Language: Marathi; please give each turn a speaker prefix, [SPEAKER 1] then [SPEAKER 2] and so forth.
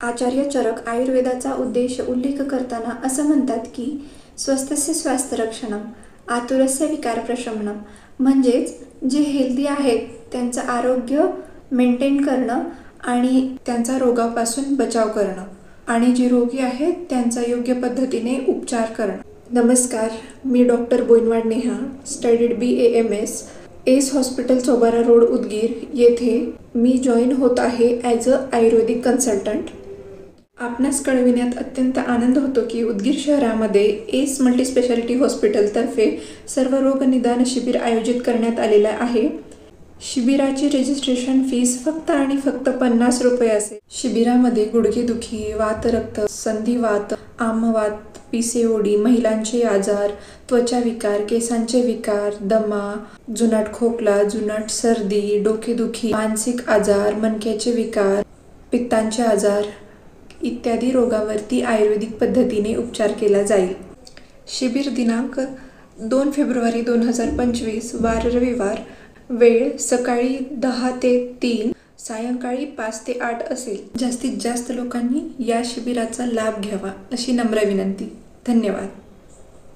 [SPEAKER 1] आचार्य चरक आयुर्वेदाचा उद्देश उल्लेख करताना असं म्हणतात की स्वस्थस्य स्वास्थ्य रक्षणम आतुरस्य विकार प्रशमनम, म्हणजेच जे हेल्दी आहेत त्यांचं आरोग्य मेंटेन करणं आणि त्यांचा रोगापासून बचाव करणं आणि जे रोगी आहेत त्यांचा योग्य पद्धतीने उपचार करणं. नमस्कार, मी doctor Boinwad Neha, studied BAMS S hospital Chaubara road Udgir येथे मी जॉईन होत आहे ॲज अ आयुर्वेदिक कन्सल्टंट. आपणास कळविण्यात अत्यंत आनंद होतो की उदगीर शहरामध्ये एस मल्टीस्पेशालिटी हॉस्पिटलतर्फे सर्व रोग निदान शिबिर आयोजित करण्यात आलेलं आहे. शिबिराची रजिस्ट्रेशन फीस फक्त आणि फक्त 50 रुपये असेल. शिबिरामध्ये गुडघेदुखी, वातरक्त, संधिवात, आमवात, PCOD, महिलांचे आजार, त्वचा विकार, केसांचे विकार, दमा, जुनाट खोकला, जुनाट सर्दी, डोकेदुखी, मानसिक आजार, मणक्याचे विकार, पित्तांचे आजार इत्यादी रोगावरती आयुर्वेदिक पद्धतीने उपचार केला जाईल. शिबिर दिनांक 2 फेब्रुवारी 2025 वार रविवार, वेळ सकाळी 10 ते 3, सायंकाळी 5 ते 8 असेल. जास्तीत जास्त लोकांनी या शिबिराचा लाभ घ्यावा अशी नम्र विनंती. धन्यवाद.